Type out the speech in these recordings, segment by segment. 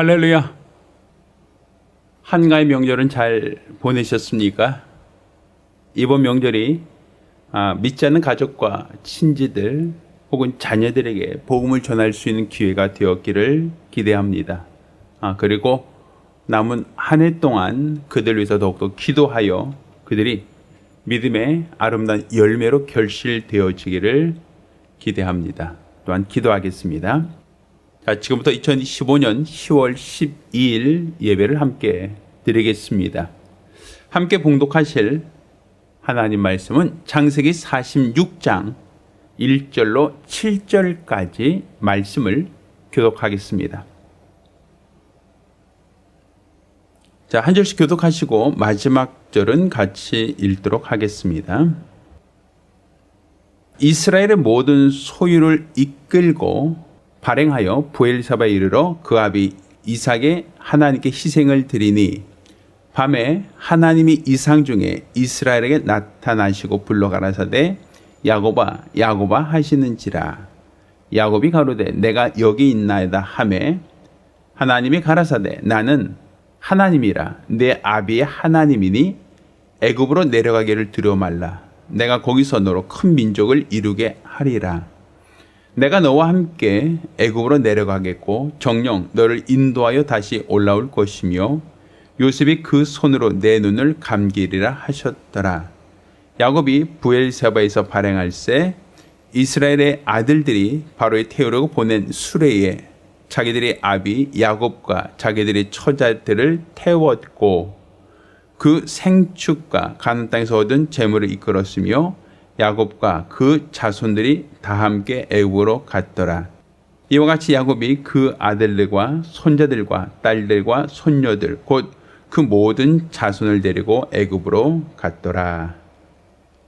할렐루야. 한가위 명절은 잘 보내셨습니까? 이번 명절이 믿지 않는 가족과 친지들 혹은 자녀들에게 복음을 전할 수 있는 기회가 되었기를 기대합니다. 그리고 남은 한 해 동안 그들 위해서 더욱더 기도하여 그들이 믿음의 아름다운 열매로 결실되어지기를 기대합니다. 또한 기도하겠습니다. 지금부터 2025년 10월 12일 예배를 함께 드리겠습니다. 함께 봉독하실 하나님 말씀은 창세기 46장 1절로 7절까지 말씀을 교독하겠습니다. 한 절씩 교독하시고 마지막 절은 같이 읽도록 하겠습니다. 이스라엘의 모든 소유를 이끌고 발행하여 브엘사바에 이르러 그 아비 이삭의 하나님께 희생을 드리니 밤에 하나님이 이상 중에 이스라엘에게 나타나시고 불러 가라사대 야곱아 야곱아 하시는지라. 야곱이 가로되 내가 여기 있나이다 하매 하나님이 가라사대 나는 하나님이라 내 아비의 하나님이니 애굽으로 내려가기를 두려워 말라. 내가 거기서 너로 큰 민족을 이루게 하리라. 내가 너와 함께 애굽으로 내려가겠고 정녕 너를 인도하여 다시 올라올 것이며 요셉이 그 손으로 내 눈을 감기리라 하셨더라. 야곱이 브엘세바에서 발행할세 이스라엘의 아들들이 바로에 태우려고 보낸 수레에 자기들의 아비 야곱과 자기들의 처자들을 태웠고 그 생축과 가나안 땅에서 얻은 재물을 이끌었으며 야곱과 그 자손들이 다 함께 애굽으로 갔더라. 이와 같이 야곱이 그 아들들과 손자들과 딸들과 손녀들 곧 그 모든 자손을 데리고 애굽으로 갔더라.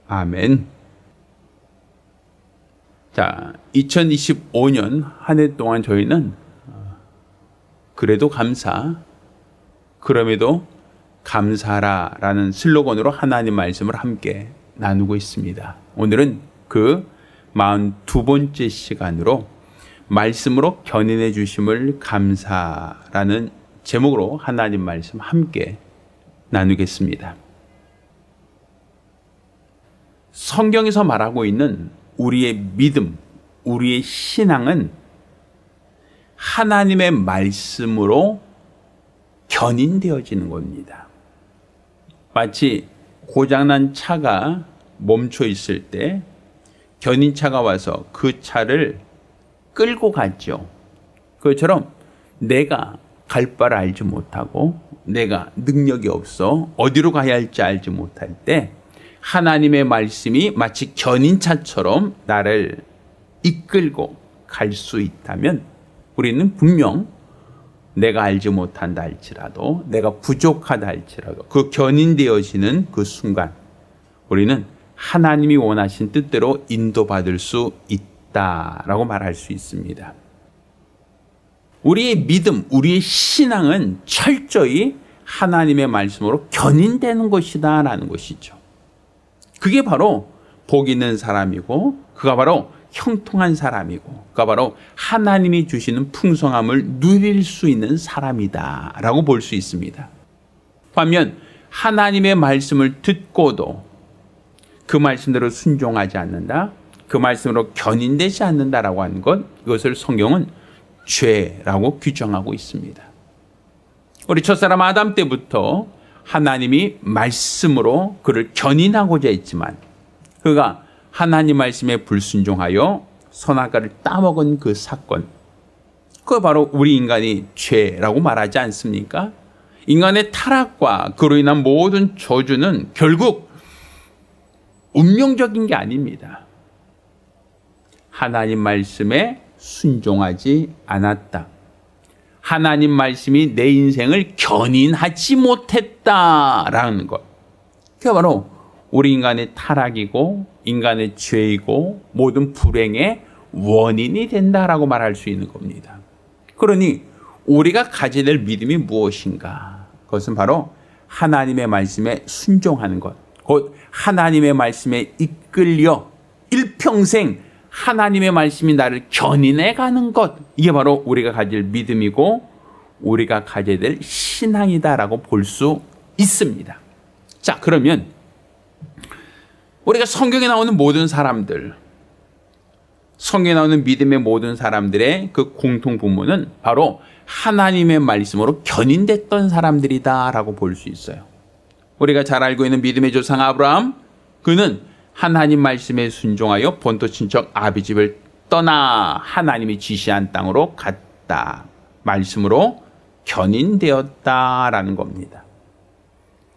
아멘. 2025년 한 해 동안 저희는 그래도 감사, 그럼에도 감사라라는 슬로건으로 하나님 말씀을 함께 나누고 있습니다. 오늘은 그 42번째 시간으로 말씀으로 견인해 주심을 감사라는 제목으로 하나님 말씀 함께 나누겠습니다. 성경에서 말하고 있는 우리의 믿음, 우리의 신앙은 하나님의 말씀으로 견인되어지는 겁니다. 마치 고장난 차가 멈춰 있을 때 견인차가 와서 그 차를 끌고 갔죠. 그것처럼 내가 갈 바를 알지 못하고 내가 능력이 없어 어디로 가야 할지 알지 못할 때 하나님의 말씀이 마치 견인차처럼 나를 이끌고 갈 수 있다면 우리는 분명 내가 알지 못한다 할지라도 내가 부족하다 할지라도 그 견인되어지는 그 순간 우리는 하나님이 원하신 뜻대로 인도받을 수 있다라고 말할 수 있습니다. 우리의 믿음, 우리의 신앙은 철저히 하나님의 말씀으로 견인되는 것이다 라는 것이죠. 그게 바로 복 있는 사람이고 그가 바로 형통한 사람이고 그가 바로 하나님이 주시는 풍성함을 누릴 수 있는 사람이다 라고 볼 수 있습니다. 반면 하나님의 말씀을 듣고도 그 말씀대로 순종하지 않는다, 그 말씀으로 견인되지 않는다라고 하는 것, 이것을 성경은 죄라고 규정하고 있습니다. 우리 첫사람 아담 때부터 하나님이 말씀으로 그를 견인하고자 했지만 그가 하나님 말씀에 불순종하여 선악과를 따먹은 그 사건, 그거 바로 우리 인간이 죄라고 말하지 않습니까? 인간의 타락과 그로 인한 모든 저주는 결국 운명적인 게 아닙니다. 하나님 말씀에 순종하지 않았다. 하나님 말씀이 내 인생을 견인하지 못했다라는 것. 그게 바로 우리 인간의 타락이고 인간의 죄이고 모든 불행의 원인이 된다라고 말할 수 있는 겁니다. 그러니 우리가 가져야 될 믿음이 무엇인가? 그것은 바로 하나님의 말씀에 순종하는 것. 곧 하나님의 말씀에 이끌려 일평생 하나님의 말씀이 나를 견인해 가는 것, 이게 바로 우리가 가질 믿음이고 우리가 가져야 될 신앙이다라고 볼 수 있습니다. 자, 그러면 우리가 성경에 나오는 모든 사람들, 성경에 나오는 믿음의 모든 사람들의 그 공통 분모는 바로 하나님의 말씀으로 견인됐던 사람들이다라고 볼 수 있어요. 우리가 잘 알고 있는 믿음의 조상 아브라함, 그는 하나님 말씀에 순종하여 본토 친척 아비 집을 떠나 하나님이 지시한 땅으로 갔다. 말씀으로 견인되었다라는 겁니다.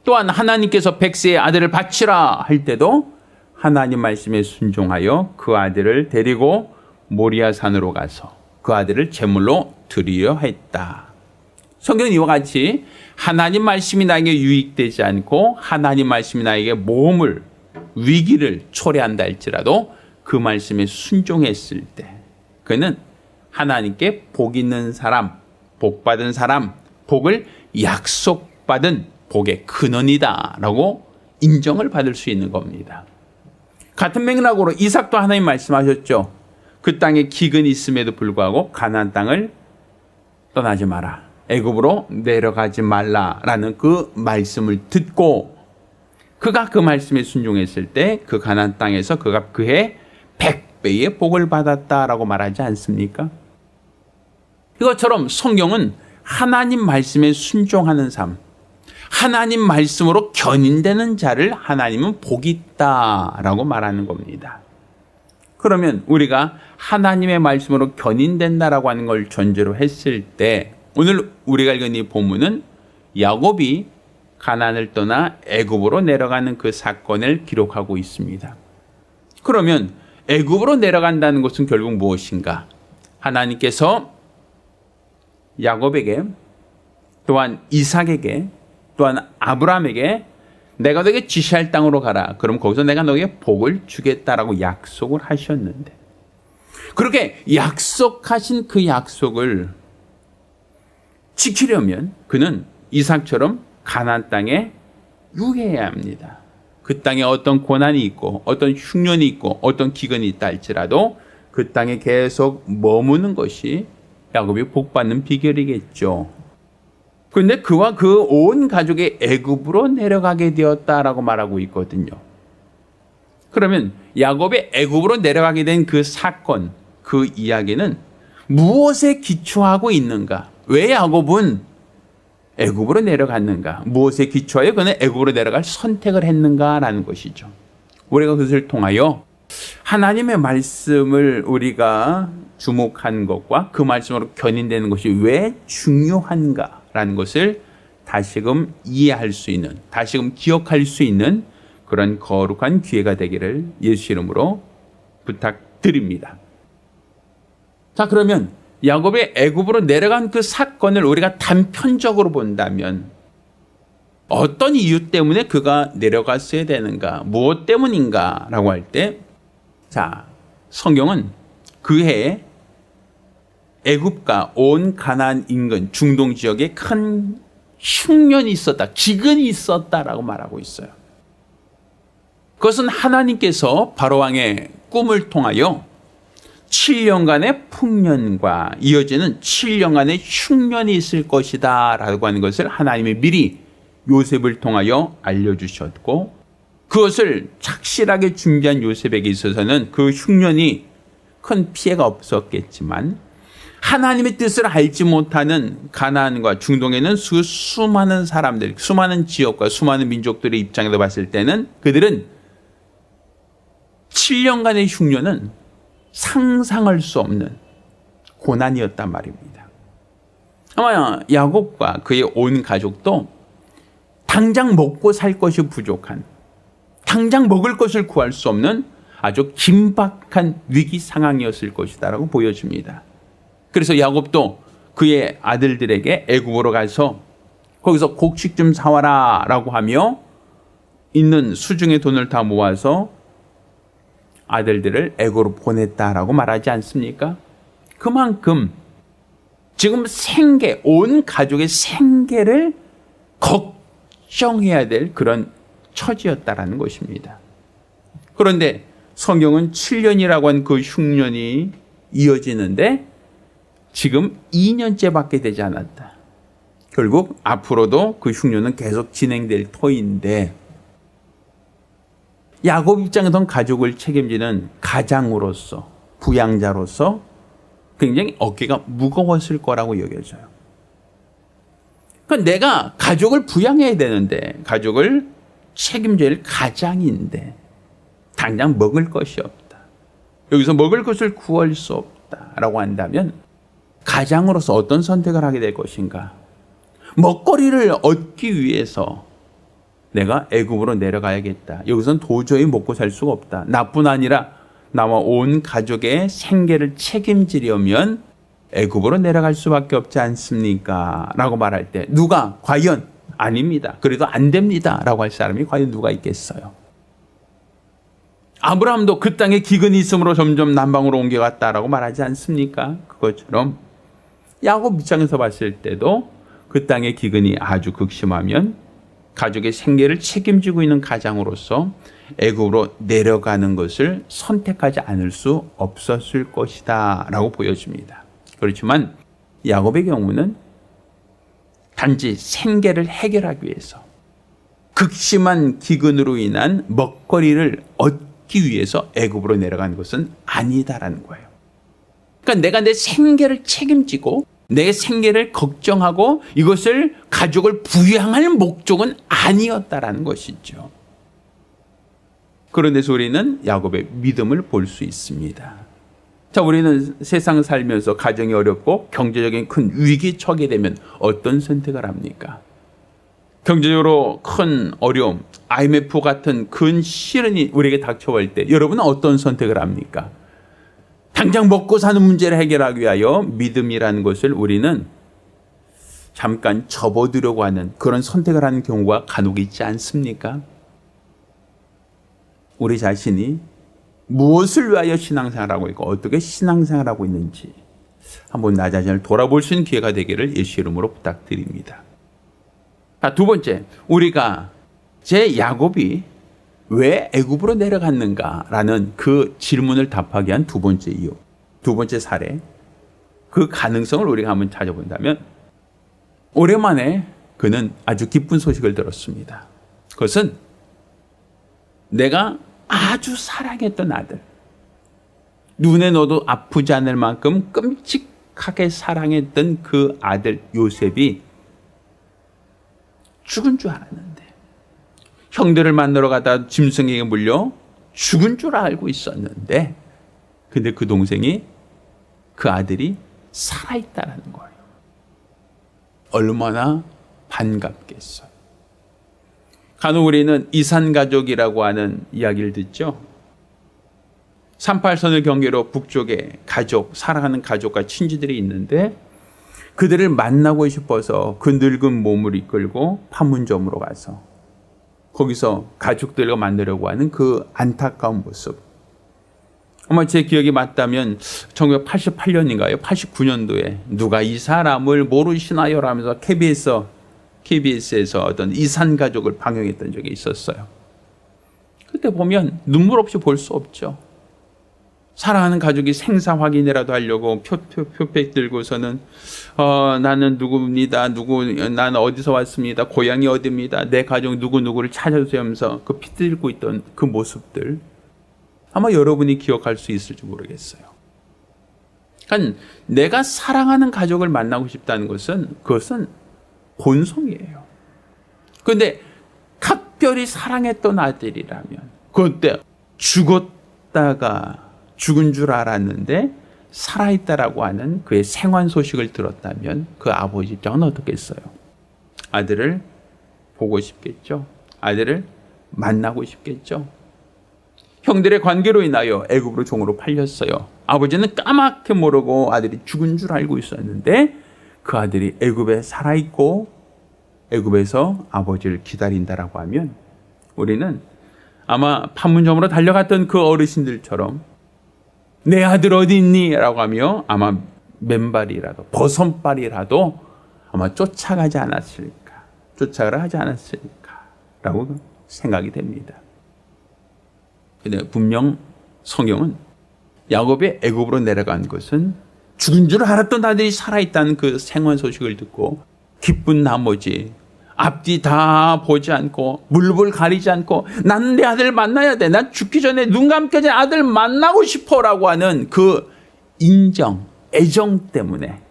또한 하나님께서 백세의 아들을 바치라 할 때도 하나님 말씀에 순종하여 그 아들을 데리고 모리아 산으로 가서 그 아들을 제물로 드리려 했다. 성경은 이와 같이 하나님 말씀이 나에게 유익되지 않고 하나님 말씀이 나에게 모험을, 위기를 초래한다 할지라도 그 말씀에 순종했을 때 그는 하나님께 복 있는 사람, 복 받은 사람, 복을 약속받은 복의 근원이다 라고 인정을 받을 수 있는 겁니다. 같은 맥락으로 이삭도 하나님 말씀하셨죠. 그 땅에 기근이 있음에도 불구하고 가나안 땅을 떠나지 마라. 애굽으로 내려가지 말라라는 그 말씀을 듣고 그가 그 말씀에 순종했을 때 그 가나안 땅에서 그가 그해 100배의 복을 받았다라고 말하지 않습니까? 이것처럼 성경은 하나님 말씀에 순종하는 삶, 하나님 말씀으로 견인되는 자를 하나님은 복이 있다라고 말하는 겁니다. 그러면 우리가 하나님의 말씀으로 견인된다라고 하는 걸 전제로 했을 때 오늘 우리가 읽은 이 본문은 야곱이 가나안을 떠나 애굽으로 내려가는 그 사건을 기록하고 있습니다. 그러면 애굽으로 내려간다는 것은 결국 무엇인가? 하나님께서 야곱에게 또한 이삭에게 또한 아브라함에게 내가 너에게 지시할 땅으로 가라. 그럼 거기서 내가 너에게 복을 주겠다라고 약속을 하셨는데 그렇게 약속하신 그 약속을 지키려면 그는 이삭처럼 가나안 땅에 유해해야 합니다. 그 땅에 어떤 고난이 있고 어떤 흉년이 있고 어떤 기근이 있다 할지라도 그 땅에 계속 머무는 것이 야곱이 복받는 비결이겠죠. 그런데 그와 그 온 가족이 애굽으로 내려가게 되었다라고 말하고 있거든요. 그러면 야곱이 애굽으로 내려가게 된 그 사건, 그 이야기는 무엇에 기초하고 있는가? 왜 야곱은 애굽으로 내려갔는가? 무엇에 기초하여 그는 애굽으로 내려갈 선택을 했는가라는 것이죠. 우리가 그것을 통하여 하나님의 말씀을 우리가 주목한 것과 그 말씀으로 견인되는 것이 왜 중요한가라는 것을 다시금 이해할 수 있는, 다시금 기억할 수 있는 그런 거룩한 기회가 되기를 예수 이름으로 부탁드립니다. 자, 그러면 야곱이 애굽으로 내려간 그 사건을 우리가 단편적으로 본다면 어떤 이유 때문에 그가 내려갔어야 되는가, 무엇 때문인가라고 할 때, 자, 성경은 그 해에 애굽과 온 가나안 인근 중동 지역에 큰 흉년이 있었다, 기근이 있었다라고 말하고 있어요. 그것은 하나님께서 바로 왕의 꿈을 통하여 7년간의 풍년과 이어지는 7년간의 흉년이 있을 것이다 라고 하는 것을 하나님이 미리 요셉을 통하여 알려주셨고 그것을 착실하게 준비한 요셉에게 있어서는 그 흉년이 큰 피해가 없었겠지만 하나님의 뜻을 알지 못하는 가나안과 중동에는 수많은 사람들, 수많은 지역과 수많은 민족들의 입장에서 봤을 때는 그들은 7년간의 흉년은 상상할 수 없는 고난이었단 말입니다. 아마 야곱과 그의 온 가족도 당장 먹고 살 것이 부족한, 당장 먹을 것을 구할 수 없는 아주 긴박한 위기 상황이었을 것이다라고 보여집니다. 그래서 야곱도 그의 아들들에게 애굽으로 가서 거기서 곡식 좀 사와라 라고 하며 있는 수중의 돈을 다 모아서 아들들을 애굽으로 보냈다라고 말하지 않습니까? 그만큼 지금 생계, 온 가족의 생계를 걱정해야 될 그런 처지였다라는 것입니다. 그런데 성경은 7년이라고 한 그 흉년이 이어지는데 지금 2년째밖에 되지 않았다. 결국 앞으로도 그 흉년은 계속 진행될 터인데 야곱 입장에선 가족을 책임지는 가장으로서 부양자로서 굉장히 어깨가 무거웠을 거라고 여겨져요. 그러니까 내가 가족을 부양해야 되는데 가족을 책임질 가장인데 당장 먹을 것이 없다. 여기서 먹을 것을 구할 수 없다라고 한다면 가장으로서 어떤 선택을 하게 될 것인가? 먹거리를 얻기 위해서 내가 애굽으로 내려가야겠다. 여기선 도저히 먹고 살 수가 없다. 나뿐 아니라 나와 온 가족의 생계를 책임지려면 애굽으로 내려갈 수밖에 없지 않습니까? 라고 말할 때 누가 과연 아닙니다. 그래도 안 됩니다. 라고 할 사람이 과연 누가 있겠어요? 아브라함도 그 땅에 기근이 있으므로 점점 남방으로 옮겨갔다라고 말하지 않습니까? 그것처럼 야곱 입장에서 봤을 때도 그 땅의 기근이 아주 극심하면 가족의 생계를 책임지고 있는 가장으로서 애굽으로 내려가는 것을 선택하지 않을 수 없었을 것이다 라고 보여집니다. 그렇지만 야곱의 경우는 단지 생계를 해결하기 위해서 극심한 기근으로 인한 먹거리를 얻기 위해서 애굽으로 내려간 것은 아니다라는 거예요. 그러니까 내가 내 생계를 책임지고 내 생계를 걱정하고 이것을 가족을 부양할 목적은 아니었다라는 것이죠. 그런 데서 우리는 야곱의 믿음을 볼 수 있습니다. 자, 우리는 세상 살면서 가정이 어렵고 경제적인 큰 위기 처하게 되면 어떤 선택을 합니까? 경제적으로 큰 어려움, IMF 같은 큰 시련이 우리에게 닥쳐올 때 여러분은 어떤 선택을 합니까? 당장 먹고 사는 문제를 해결하기 위하여 믿음이라는 것을 우리는 잠깐 접어두려고 하는 그런 선택을 하는 경우가 간혹 있지 않습니까? 우리 자신이 무엇을 위하여 신앙생활하고 있고 어떻게 신앙생활하고 있는지 한번 나 자신을 돌아볼 수 있는 기회가 되기를 예수 이름으로 부탁드립니다. 두 번째, 우리가 제 야곱이 왜 애굽으로 내려갔는가라는 그 질문을 답하기 위한 두 번째 이유, 두 번째 사례, 그 가능성을 우리가 한번 찾아본다면 오랜만에 그는 아주 기쁜 소식을 들었습니다. 그것은 내가 아주 사랑했던 아들, 눈에 넣어도 아프지 않을 만큼 끔찍하게 사랑했던 그 아들 요셉이 죽은 줄 알았는데 형들을 만나러 가다 짐승에게 물려 죽은 줄 알고 있었는데 근데 그 동생이 그 아들이 살아있다는 거예요. 얼마나 반갑겠어요. 간혹 우리는 이산가족이라고 하는 이야기를 듣죠. 38선을 경계로 북쪽에 가족, 사랑하는 가족과 친지들이 있는데 그들을 만나고 싶어서 그 늙은 몸을 이끌고 판문점으로 가서 거기서 가족들과 만나려고 하는 그 안타까운 모습. 아마 제 기억이 맞다면 1988년인가요? 89년도에 누가 이 사람을 모르시나요? 라면서 KBS에서 어떤 이산가족을 방영했던 적이 있었어요. 그때 보면 눈물 없이 볼 수 없죠. 사랑하는 가족이 생사 확인이라도 하려고 표백 들고서는 나는 누구입니다. 나는 어디서 왔습니다. 고향이 어디입니다. 내 가족 누구누구를 찾아주세요 하면서 그 피 들고 있던 그 모습들 아마 여러분이 기억할 수 있을지 모르겠어요. 그러니까 내가 사랑하는 가족을 만나고 싶다는 그것은 본성이에요. 그런데 각별히 사랑했던 아들이라면 그때 죽은 줄 알았는데 살아있다라고 하는 그의 생환 소식을 들었다면 그 아버지 입장은 어떻겠어요? 아들을 보고 싶겠죠. 아들을 만나고 싶겠죠. 형들의 관계로 인하여 애굽으로 종으로 팔렸어요. 아버지는 까맣게 모르고 아들이 죽은 줄 알고 있었는데 그 아들이 애굽에 살아있고 애굽에서 아버지를 기다린다라고 하면 우리는 아마 판문점으로 달려갔던 그 어르신들처럼 내 아들 어디 있니? 라고 하며 아마 맨발이라도 버선발이라도 아마 쫓아가지 않았을까, 쫓아가라 하지 않았을까 라고 생각이 됩니다. 근데 분명 성경은 야곱의 애굽으로 내려간 것은 죽은 줄 알았던 아들이 살아있다는 그 생환 소식을 듣고 기쁜 나머지 앞뒤 다 보지 않고 물불 가리지 않고 나는 내 아들 만나야 돼. 난 죽기 전에 눈 감기 전에 아들 만나고 싶어라고 하는 그 인정, 애정 때문에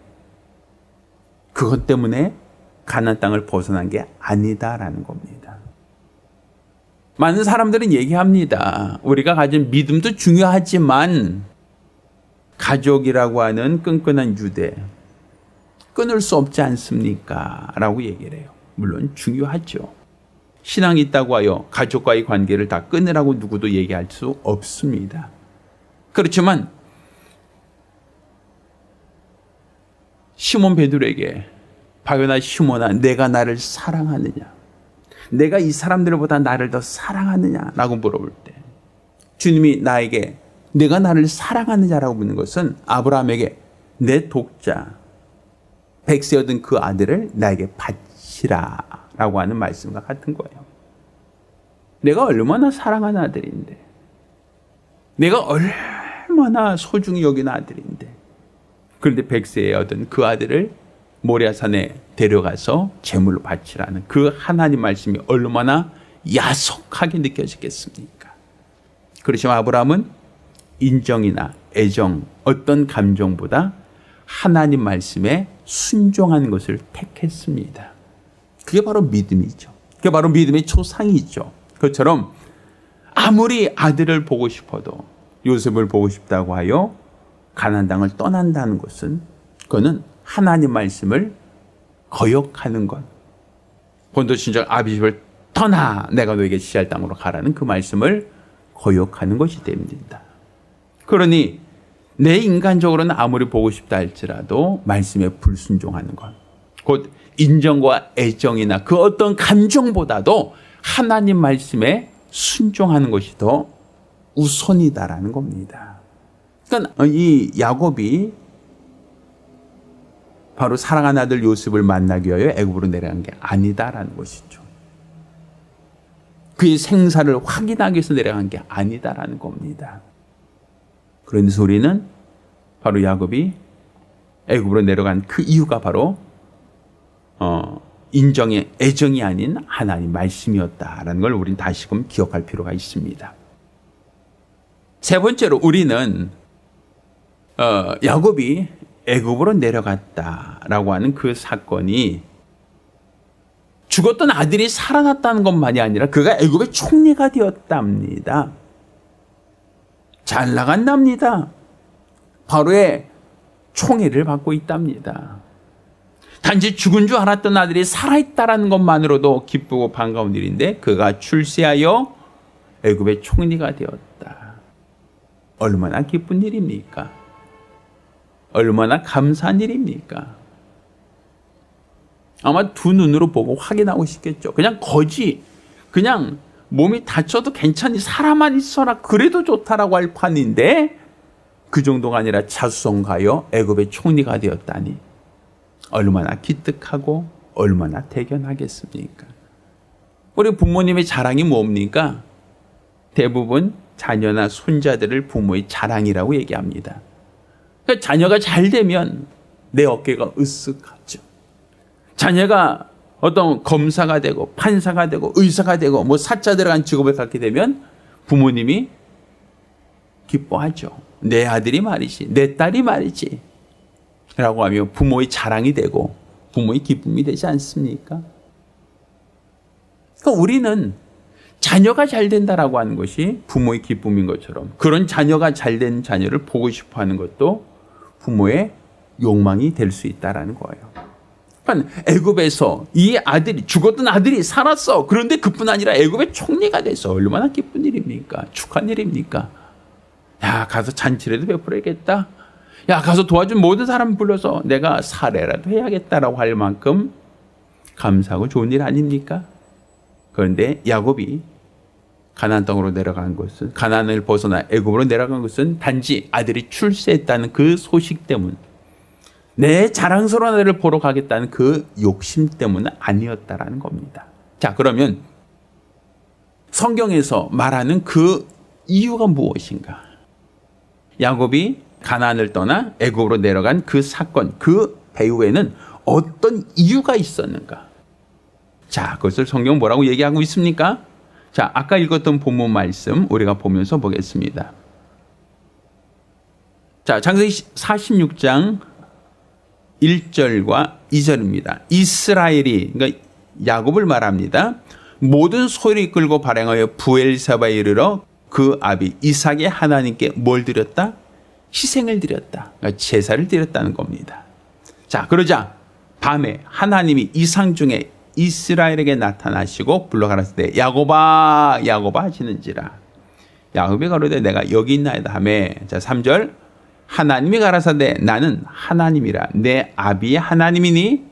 그것 때문에 가나안 땅을 벗어난 게 아니다라는 겁니다. 많은 사람들은 얘기합니다. 우리가 가진 믿음도 중요하지만 가족이라고 하는 끈끈한 유대 끊을 수 없지 않습니까? 라고 얘기를 해요. 물론 중요하죠. 신앙이 있다고 하여 가족과의 관계를 다 끊으라고 누구도 얘기할 수 없습니다. 그렇지만 시몬 베드로에게 바요나 시몬아 내가 나를 사랑하느냐? 내가 이 사람들보다 나를 더 사랑하느냐라고 물어볼 때 주님이 나에게 내가 나를 사랑하느냐라고 묻는 것은 아브라함에게 내 독자 백세 얻은 그 아들을 나에게 바치라라고 하는 말씀과 같은 거예요. 내가 얼마나 사랑하는 아들인데 내가 얼마나 소중히 여기는 아들인데 그런데 백세에 얻은 그 아들을 모리아산에 데려가서 제물로 바치라는 그 하나님 말씀이 얼마나 야속하게 느껴지겠습니까? 그렇지만 아브라함은 인정이나 애정 어떤 감정보다 하나님 말씀에 순종하는 것을 택했습니다. 그게 바로 믿음이죠. 그게 바로 믿음의 초상이죠. 그것처럼 아무리 아들을 보고 싶어도 요셉을 보고 싶다고 하여 가나안 땅을 떠난다는 것은 그거는 하나님 말씀을 거역하는 것. 본도신절 아비집을 떠나 내가 너에게 지시할 땅으로 가라는 그 말씀을 거역하는 것이 됩니다. 그러니 내 인간적으로는 아무리 보고 싶다 할지라도 말씀에 불순종하는 것. 곧 인정과 애정이나 그 어떤 감정보다도 하나님 말씀에 순종하는 것이 더 우선이다라는 겁니다. 그러니까 이 야곱이 바로 사랑하는 아들 요셉을 만나기 위하여 애굽으로 내려간 게 아니다라는 것이죠. 그의 생사를 확인하기 위해서 내려간 게 아니다라는 겁니다. 그런데 우리는 바로 야곱이 애굽으로 내려간 그 이유가 바로 인정의 애정이 아닌 하나님 말씀이었다라는 걸 우리는 다시금 기억할 필요가 있습니다. 세 번째로 우리는 야곱이 애굽으로 내려갔다라고 하는 그 사건이 죽었던 아들이 살아났다는 것만이 아니라 그가 애굽의 총리가 되었답니다. 잘 나간답니다. 바로의 총애를 받고 있답니다. 단지 죽은 줄 알았던 아들이 살아있다라는 것만으로도 기쁘고 반가운 일인데 그가 출세하여 애굽의 총리가 되었다. 얼마나 기쁜 일입니까? 얼마나 감사한 일입니까? 아마 두 눈으로 보고 확인하고 싶겠죠. 그냥 거지, 그냥 몸이 다쳐도 괜찮니 사람만 있어라 그래도 좋다라고 할 판인데 그 정도가 아니라 자수성가하여 애굽의 총리가 되었다니 얼마나 기특하고 얼마나 대견하겠습니까? 우리 부모님의 자랑이 뭡니까? 대부분 자녀나 손자들을 부모의 자랑이라고 얘기합니다. 그러니까 자녀가 잘 되면 내 어깨가 으쓱하죠. 자녀가 어떤 검사가 되고 판사가 되고 의사가 되고 뭐 사자 들어간 직업을 갖게 되면 부모님이 기뻐하죠. 내 아들이 말이지, 내 딸이 말이지 라고 하며 부모의 자랑이 되고 부모의 기쁨이 되지 않습니까? 그러니까 우리는 자녀가 잘 된다라고 하는 것이 부모의 기쁨인 것처럼 그런 자녀가 잘된 자녀를 보고 싶어 하는 것도 부모의 욕망이 될 수 있다라는 거예요. 그러니까 애굽에서 이 아들이 죽었던 아들이 살았어. 그런데 그뿐 아니라 애굽의 총리가 돼서 얼마나 기쁜 일입니까? 축하한 일입니까? 야, 가서 잔치라도 베풀어야겠다. 야, 가서 도와준 모든 사람 불러서 내가 사례라도 해야겠다라고 할 만큼 감사하고 좋은 일 아닙니까? 그런데 야곱이 가나안 땅으로 내려간 것은, 가나안을 벗어나 애굽으로 내려간 것은 단지 아들이 출세했다는 그 소식 때문, 내 자랑스러운 아들을 보러 가겠다는 그 욕심 때문은 아니었다라는 겁니다. 자, 그러면 성경에서 말하는 그 이유가 무엇인가? 야곱이 가나안을 떠나 애굽으로 내려간 그 사건, 그 배후에는 어떤 이유가 있었는가? 자, 그것을 성경 뭐라고 얘기하고 있습니까? 자, 아까 읽었던 본문 말씀 우리가 보면서 보겠습니다. 자, 창세기 46장 1절과 2절입니다. 이스라엘이, 그러니까 야곱을 말합니다. 모든 소유를 이끌고 발행하여 부엘사바에 이르러 그 아비 이삭의 하나님께 뭘 드렸다? 희생을 드렸다. 그러니까 제사를 드렸다는 겁니다. 자, 그러자 밤에 하나님이 이상 중에 이스라엘에게 나타나시고 불러가라사대 야곱아 야곱아 하시는지라. 야곱이 가로되 내가 여기 있나이다 하매. 자, 3절 하나님이 가라사대 나는 하나님이라 내 아비의 하나님이니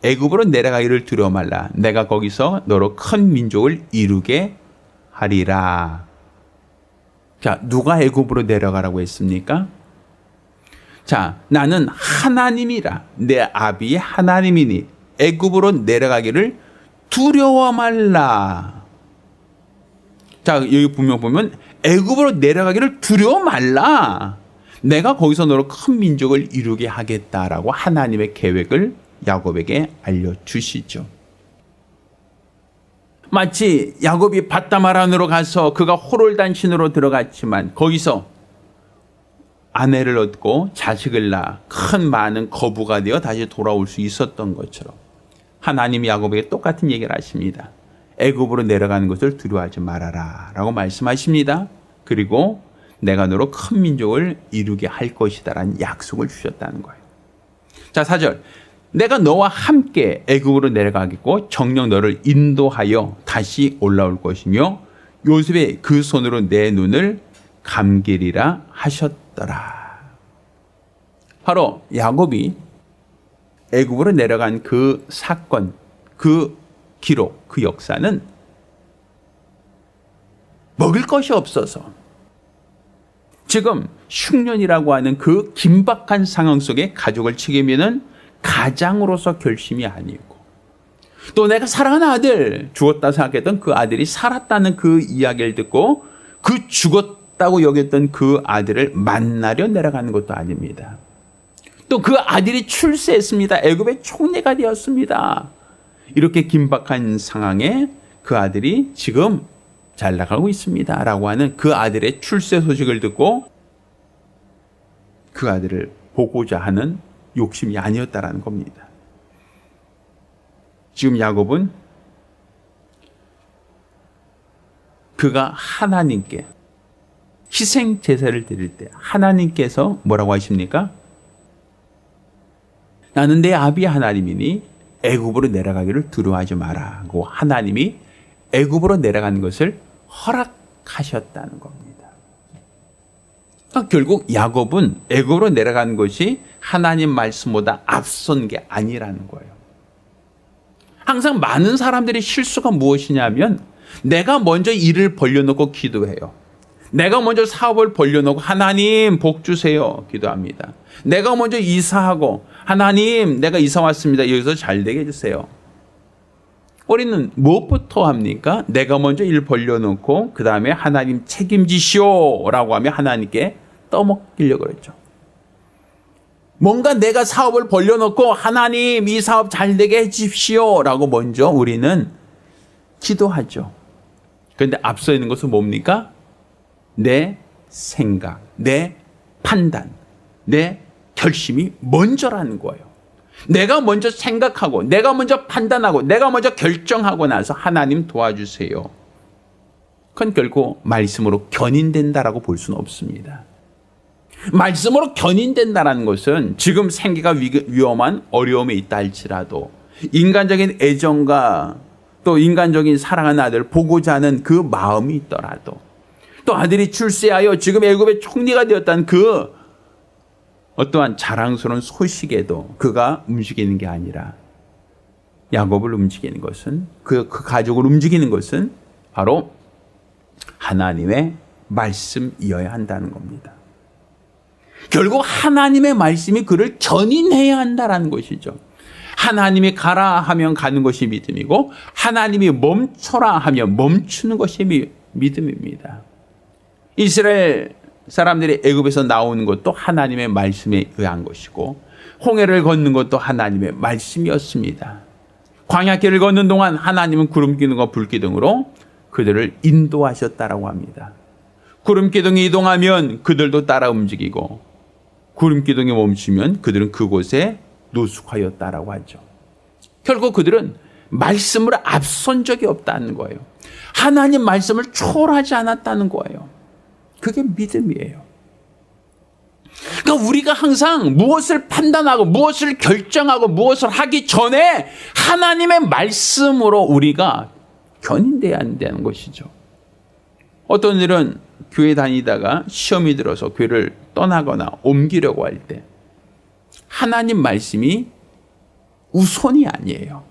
애굽으로 내려가기를 두려워 말라. 내가 거기서 너로 큰 민족을 이루게 하리라. 자, 누가 애굽으로 내려가라고 했습니까? 자, 나는 하나님이라 내 아비의 하나님이니 애굽으로 내려가기를 두려워 말라. 자, 여기 분명 보면 애굽으로 내려가기를 두려워 말라. 내가 거기서 너로 큰 민족을 이루게 하겠다라고 하나님의 계획을 야곱에게 알려주시죠. 마치 야곱이 밧다마란으로 가서 그가 호롤단신으로 들어갔지만 거기서 아내를 얻고 자식을 낳아 큰 많은 거부가 되어 다시 돌아올 수 있었던 것처럼 하나님이 야곱에게 똑같은 얘기를 하십니다. 애굽으로 내려가는 것을 두려워하지 말아라 라고 말씀하십니다. 그리고 내가 너로 큰 민족을 이루게 할 것이다 라는 약속을 주셨다는 거예요. 자, 4절 내가 너와 함께 애굽으로 내려가겠고 정녕 너를 인도하여 다시 올라올 것이며 요셉의 그 손으로 내 눈을 감기리라 하셨더라. 바로 야곱이 애굽으로 내려간 그 사건, 그 기록, 그 역사는 먹을 것이 없어서 지금 흉년이라고 하는 그 긴박한 상황 속에 가족을 책임지는 가장으로서 결심이 아니고 또 내가 사랑하는 아들 죽었다 생각했던 그 아들이 살았다는 그 이야기를 듣고 그 죽었다고 여겼던 그 아들을 만나려 내려가는 것도 아닙니다. 또 그 아들이 출세했습니다. 애굽의 총리가 되었습니다. 이렇게 긴박한 상황에 그 아들이 지금 잘 나가고 있습니다 라고 하는 그 아들의 출세 소식을 듣고 그 아들을 보고자 하는 욕심이 아니었다라는 겁니다. 지금 야곱은 그가 하나님께 희생 제사를 드릴 때 하나님께서 뭐라고 하십니까? 나는 내 아비 하나님이니 애굽으로 내려가기를 두려워하지 마라고 하나님이 애굽으로 내려가는 것을 허락하셨다는 겁니다. 그러니까 결국 야곱은 애굽으로 내려가는 것이 하나님 말씀보다 앞선 게 아니라는 거예요. 항상 많은 사람들의 실수가 무엇이냐면 내가 먼저 일을 벌려놓고 기도해요. 내가 먼저 사업을 벌려놓고 하나님 복 주세요 기도합니다. 내가 먼저 이사하고 하나님 내가 이사 왔습니다. 여기서 잘 되게 해주세요. 우리는 무엇부터 합니까? 내가 먼저 일 벌려놓고 그 다음에 하나님 책임지시오 라고 하면 하나님께 떠먹이려고 그랬죠. 뭔가 내가 사업을 벌려놓고 하나님 이 사업 잘 되게 해주십시오 라고 먼저 우리는 기도하죠. 그런데 앞서 있는 것은 뭡니까? 내 생각, 내 판단, 내 결심이 먼저라는 거예요. 내가 먼저 생각하고 내가 먼저 판단하고 내가 먼저 결정하고 나서 하나님 도와주세요. 그건 결국 말씀으로 견인된다라고 볼 수는 없습니다. 말씀으로 견인된다는 것은 지금 생계가 위험한 어려움에 있다 할지라도 인간적인 애정과 또 인간적인 사랑하는 아들 보고자 하는 그 마음이 있더라도 또 아들이 출세하여 지금 애굽의 총리가 되었다는 그 어떠한 자랑스러운 소식에도 그가 움직이는 게 아니라 야곱을 움직이는 것은 그 가족을 움직이는 것은 바로 하나님의 말씀이어야 한다는 겁니다. 결국 하나님의 말씀이 그를 견인해야 한다는 것이죠. 하나님이 가라 하면 가는 것이 믿음이고 하나님이 멈춰라 하면 멈추는 것이 믿음입니다. 이스라엘 사람들이 애굽에서 나오는 것도 하나님의 말씀에 의한 것이고 홍해를 걷는 것도 하나님의 말씀이었습니다. 광야길을 걷는 동안 하나님은 구름기둥과 불기둥으로 그들을 인도하셨다라고 합니다. 구름기둥이 이동하면 그들도 따라 움직이고 구름기둥이 멈추면 그들은 그곳에 노숙하였다라고 하죠. 결국 그들은 말씀으로 앞선 적이 없다는 거예요. 하나님 말씀을 초월하지 않았다는 거예요. 그게 믿음이에요. 그러니까 우리가 항상 무엇을 판단하고 무엇을 결정하고 무엇을 하기 전에 하나님의 말씀으로 우리가 견인돼야 한다는 것이죠. 어떤 일은 교회 다니다가 시험이 들어서 교회를 떠나거나 옮기려고 할 때 하나님 말씀이 우선이 아니에요.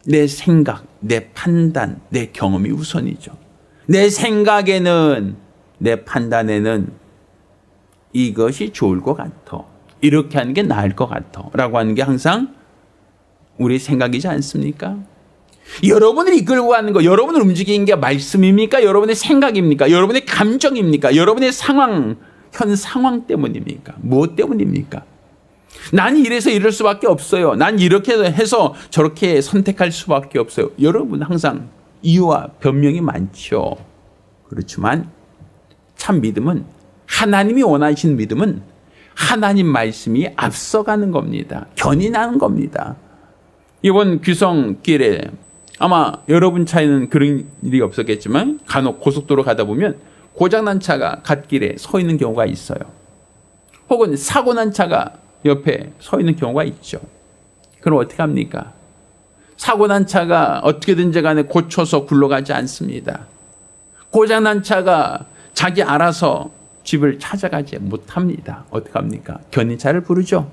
내 생각, 내 판단, 내 경험이 우선이죠. 내 생각에는, 내 판단에는 이것이 좋을 것 같아. 이렇게 하는 게 나을 것 같아. 라고 하는 게 항상 우리 생각이지 않습니까? 여러분을 이끌고 가는 거, 여러분을 움직이는 게 말씀입니까? 여러분의 생각입니까? 여러분의 감정입니까? 여러분의 상황, 현 상황 때문입니까? 무엇 때문입니까? 난 이래서 이럴 수밖에 없어요. 난 이렇게 해서 저렇게 선택할 수밖에 없어요. 여러분 항상 이유와 변명이 많죠. 그렇지만 참 믿음은, 하나님이 원하시는 믿음은 하나님 말씀이 앞서가는 겁니다. 견인하는 겁니다. 이번 귀성길에 아마 여러분 차에는 그런 일이 없었겠지만 간혹 고속도로 가다 보면 고장난 차가 갓길에 서 있는 경우가 있어요. 혹은 사고 난 차가 옆에 서 있는 경우가 있죠. 그럼 어떻게 합니까? 사고 난 차가 어떻게든지 간에 고쳐서 굴러가지 않습니다. 고장난 차가 자기 알아서 집을 찾아가지 못합니다. 어떻게 합니까? 견인차를 부르죠.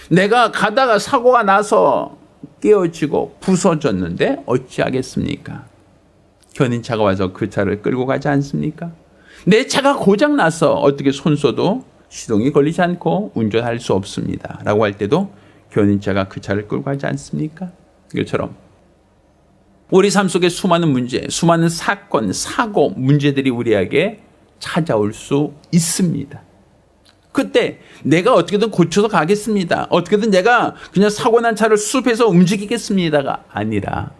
내가 가다가 사고가 나서 깨어지고 부서졌는데 어찌하겠습니까? 견인차가 와서 그 차를 끌고 가지 않습니까? 내 차가 고장나서 어떻게 손 써도 시동이 걸리지 않고 운전할 수 없습니다. 라고 할 때도 견인차가 그 차를 끌고 가지 않습니까? 이것처럼 우리 삶 속에 수많은 문제, 수많은 사건, 사고, 문제들이 우리에게 찾아올 수 있습니다. 그때 내가 어떻게든 고쳐서 가겠습니다. 어떻게든 내가 그냥 사고 난 차를 수습해서 움직이겠습니다가 아니라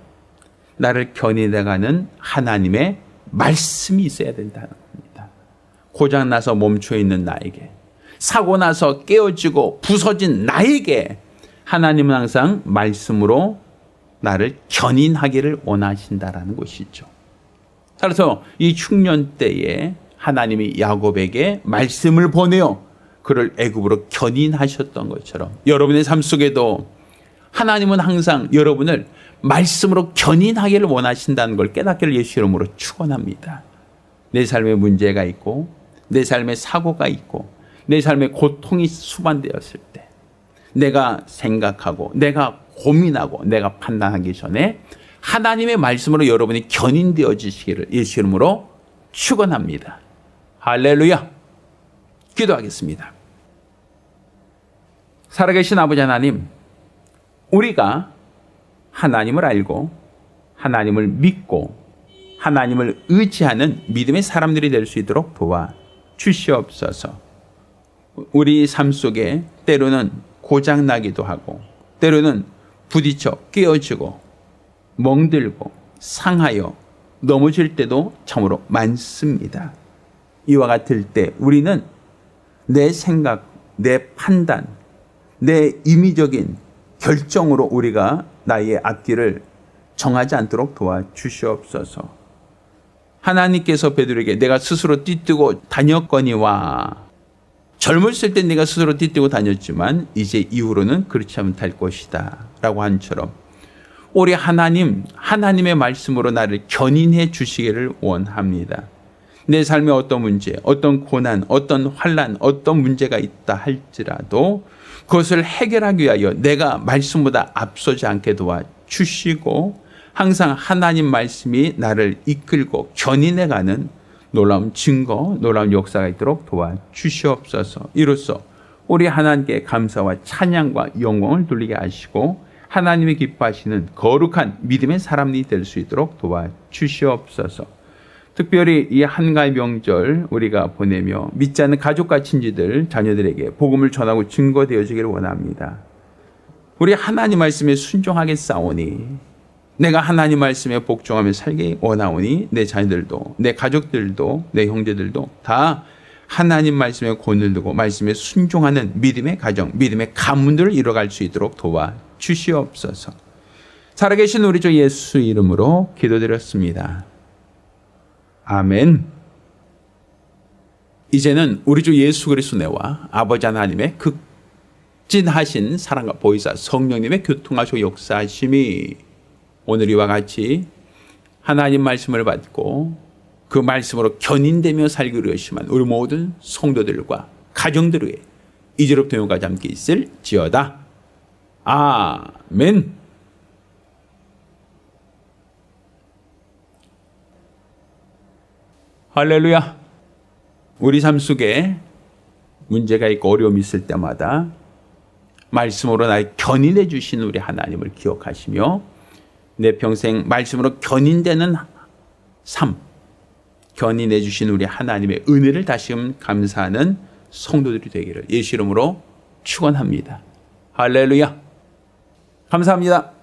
나를 견인해가는 하나님의 말씀이 있어야 된다는 겁니다. 고장나서 멈춰있는 나에게, 사고 나서 깨어지고 부서진 나에게 하나님은 항상 말씀으로 나를 견인하기를 원하신다라는 것이죠. 따라서 이 흉년 때에 하나님이 야곱에게 말씀을 보내어 그를 애굽으로 견인하셨던 것처럼 여러분의 삶 속에도 하나님은 항상 여러분을 말씀으로 견인하기를 원하신다는 걸 깨닫기를 예수 이름으로 축원합니다. 내 삶에 문제가 있고 내 삶에 사고가 있고 내 삶에 고통이 수반되었을 때 내가 생각하고 내가 고민하고 내가 판단하기 전에 하나님의 말씀으로 여러분이 견인되어지시기를 예수 이름으로 축원합니다. 할렐루야. 기도하겠습니다. 살아계신 아버지 하나님, 우리가 하나님을 알고 하나님을 믿고 하나님을 의지하는 믿음의 사람들이 될 수 있도록 도와 주시옵소서. 우리 삶 속에 때로는 고장나기도 하고 때로는 부딪혀 깨어지고 멍들고 상하여 넘어질 때도 참으로 많습니다. 이와 같을 때 우리는 내 생각, 내 판단, 내 임의적인 결정으로 우리가 나의 앞길을 정하지 않도록 도와주시옵소서. 하나님께서 베드로에게 내가 스스로 띠뜨고 다녔거니와, 젊었을 때 내가 스스로 띠뜨고 다녔지만 이제 이후로는 그렇지 못할 것이다 라고 한처럼 우리 하나님의 말씀으로 나를 견인해 주시기를 원합니다. 내 삶에 어떤 문제, 어떤 고난, 어떤 환난, 어떤 문제가 있다 할지라도 그것을 해결하기 위하여 내가 말씀보다 앞서지 않게 도와주시고 항상 하나님 말씀이 나를 이끌고 견인해가는 놀라운 증거, 놀라운 역사가 있도록 도와주시옵소서. 이로써 우리 하나님께 감사와 찬양과 영광을 돌리게 하시고 하나님이 기뻐하시는 거룩한 믿음의 사람이 될 수 있도록 도와주시옵소서. 특별히 이 한가위 명절 우리가 보내며 믿지 않는 가족과 친지들, 자녀들에게 복음을 전하고 증거되어지기를 원합니다. 우리 하나님 말씀에 순종하게 싸우니, 내가 하나님 말씀에 복종하며 살기 원하오니 내 자녀들도, 내 가족들도, 내 형제들도 다 하나님 말씀에 권을 두고 말씀에 순종하는 믿음의 가정, 믿음의 가문들을 이뤄갈 수 있도록 도와 주시옵소서. 살아계신 우리 주 예수 이름으로 기도드렸습니다. 아멘. 이제는 우리 주 예수 그리스도 내와 아버지 하나님의 극진하신 사랑과 보혜사 성령님의 교통하시고 역사하심이 오늘 이와 같이 하나님 말씀을 받고 그 말씀으로 견인되며 살기로 열심한 우리 모든 성도들과 가정들 위해 이제로부터 영원까지 함께 있을지어다. 아멘. 할렐루야. 우리 삶 속에 문제가 있고 어려움이 있을 때마다 말씀으로 나의 견인해 주신 우리 하나님을 기억하시며 내 평생 말씀으로 견인되는 삶, 견인해 주신 우리 하나님의 은혜를 다시금 감사하는 성도들이 되기를 예수 이름으로 축원합니다. 할렐루야. 감사합니다.